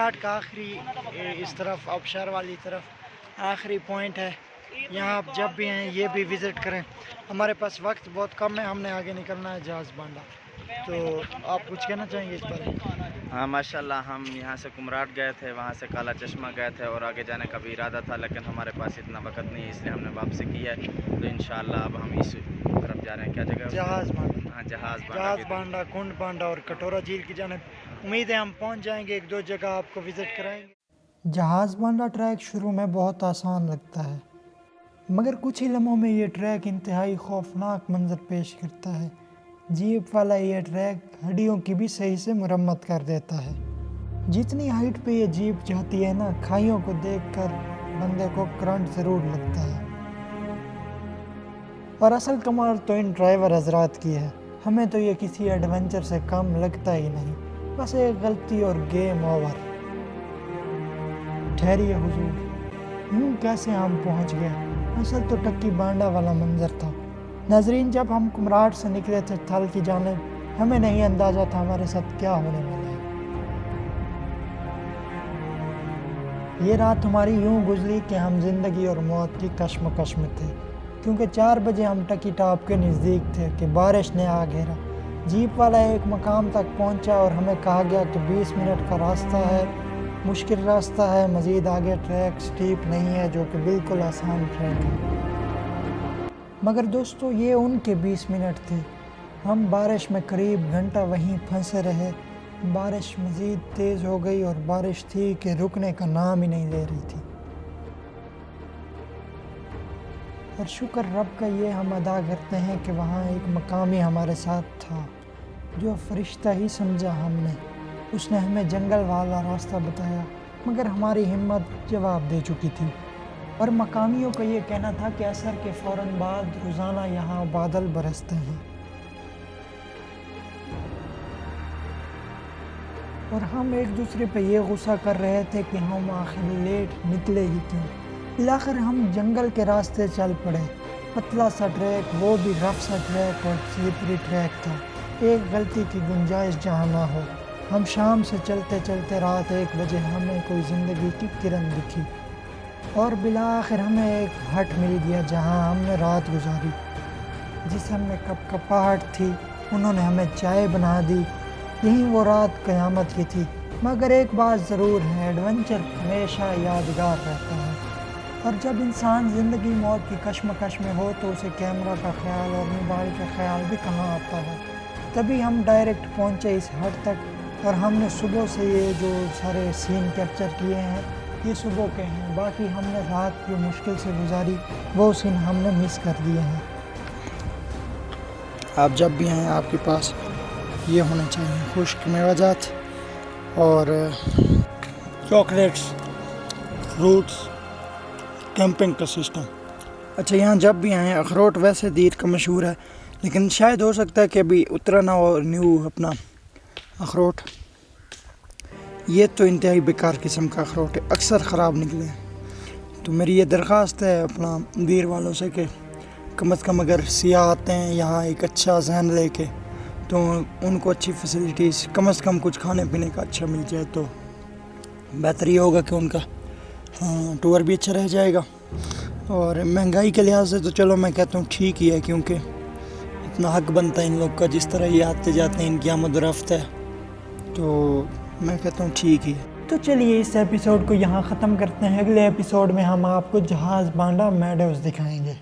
کمراٹ کا آخری اس طرف آبشار والی طرف آخری پوائنٹ ہے. یہاں آپ جب بھی ہیں یہ بھی وزٹ کریں. ہمارے پاس وقت بہت کم ہے, ہم نے آگے نکلنا ہے جہاز بانڈا. تو آپ کچھ کہنا چاہیں گے اس بارے میں؟ ہاں ماشاء اللہ, ہم یہاں سے کمراٹ گئے تھے, وہاں سے کالا چشمہ گئے تھے اور آگے جانے کا بھی ارادہ تھا, لیکن ہمارے پاس اتنا وقت نہیں, اس لیے ہم نے واپسی کی ہے. تو انشاءاللہ اب ہم اس طرف جا رہے ہیں. کیا جگہ؟ جہاز بانڈا. ہاں جہاز جہاز بانڈا. بانڈا, کنڈ بانڈا اور کٹورا جھیل کی جانب. امید ہے ہم پہنچ جائیں گے, ایک دو جگہ آپ کو وزٹ کرائیں گے. جہاز بانڈا ٹریک شروع میں بہت آسان لگتا ہے, مگر کچھ ہی لمحوں میں یہ ٹریک انتہائی خوفناک منظر پیش کرتا ہے. جیپ والا یہ ٹریک ہڈیوں کی بھی صحیح سے مرمت کر دیتا ہے. جتنی ہائٹ پہ یہ جیپ جاتی ہے نا, کھائیوں کو دیکھ کر بندے کو کرنٹ ضرور لگتا ہے. اور اصل کمال تو ان ڈرائیور حضرات کی ہے. ہمیں تو یہ کسی ایڈونچر سے کم لگتا ہی نہیں, بس ایک غلطی اور گیم اوور. ٹھہریے حضور, یوں کیسے ہم پہنچ گئے؟ اصل تو ٹکی بانڈا والا منظر تھا. ناظرین, جب ہم کمراٹ سے نکلے تھے تھل کی جانب, ہمیں نہیں اندازہ تھا ہمارے ساتھ کیا ہونے والا ہے. یہ رات ہماری یوں گزری کہ ہم زندگی اور موت کی کشمکش میں تھے, کیونکہ 4 بجے ہم ٹکی ٹاپ کے نزدیک تھے کہ بارش نے آ گھیرا. جیپ والا ایک مقام تک پہنچا اور ہمیں کہا گیا کہ 20 منٹ کا راستہ ہے, مشکل راستہ ہے, مزید آگے ٹریک سٹیپ نہیں ہے, جو کہ بالکل آسان ٹریک ہے. مگر دوستو, یہ ان کے 20 منٹ تھے. ہم بارش میں قریب گھنٹہ وہیں پھنسے رہے. بارش مزید تیز ہو گئی اور بارش تھی کہ رکنے کا نام ہی نہیں لے رہی تھی. اور شکر رب کا یہ ہم ادا کرتے ہیں کہ وہاں ایک مقامی ہمارے ساتھ تھا, جو فرشتہ ہی سمجھا ہم نے. اس نے ہمیں جنگل والا راستہ بتایا, مگر ہماری ہمت جواب دے چکی تھی. اور مقامیوں کا یہ کہنا تھا کہ عصر کے فوراً بعد روزانہ یہاں بادل برستے ہیں. اور ہم ایک دوسرے پہ یہ غصہ کر رہے تھے کہ ہم آخر لیٹ نکلے ہی کیوں. بالآخر ہم جنگل کے راستے چل پڑے. پتلا سا ٹریک, وہ بھی رف سا ٹریک اور سلپری ٹریک تھا, ایک غلطی کی گنجائش جہاں نہ ہو. ہم شام سے چلتے چلتے رات 1 بجے ہمیں کوئی زندگی کی کرن دکھی, اور بالآخر ہمیں ایک ہٹ مل گیا جہاں ہم نے رات گزاری. جسم میں کپکپاہٹ تھی, انہوں نے ہمیں چائے بنا دی. یہی وہ رات قیامت کی تھی. مگر ایک بات ضرور ہے, ایڈونچر ہمیشہ یادگار رہتا ہے. اور جب انسان زندگی موت کی کشمکش میں ہو تو اسے کیمرہ کا خیال اور موبائل کا خیال بھی کہاں آتا ہے. تبھی ہم ڈائریکٹ پہنچے اس ہٹ تک, اور ہم نے صبح سے یہ جو سارے سین کیپچر کیے ہیں یہ صبح کے ہیں. باقی ہم نے رات جو مشکل سے گزاری وہ سین ہم نے مس کر دیے ہیں. آپ جب بھی آئیں آپ کے پاس یہ ہونا چاہیے, خشک میوہ جات اور چاکلیٹس, فروٹس, کیمپنگ کا سسٹم. اچھا, یہاں جب بھی آئیں, اخروٹ ویسے دیر کا مشہور ہے, لیکن شاید ہو سکتا ہے کہ ابھی اترا نہ ہو نیو اپنا اخروٹ. یہ تو انتہائی بیکار قسم کا اخروٹ ہے, اکثر خراب نکلے. تو میری یہ درخواست ہے اپنا دیر والوں سے کہ کم از کم اگر سیاح آتے ہیں یہاں ایک اچھا ذہن لے کے, تو ان کو اچھی فیسلٹیز کم از کم کچھ کھانے پینے کا اچھا مل جائے تو بہتر یہ ہوگا کہ ان کا ٹور بھی اچھا رہ جائے گا. اور مہنگائی کے لحاظ سے تو چلو میں کہتا ہوں ٹھیک ہی ہے, کیونکہ اتنا حق بنتا ہے ان لوگ کا, جس طرح یہ آتے جاتے ہیں ان کی آمد و رفت ہے, تو میں کہتا ہوں ٹھیک ہی ہے. تو چلیے اس ایپیسوڈ کو یہاں ختم کرتے ہیں. اگلے ایپیسوڈ میں ہم آپ کو جہاز بانڈا میڈوز دکھائیں گے.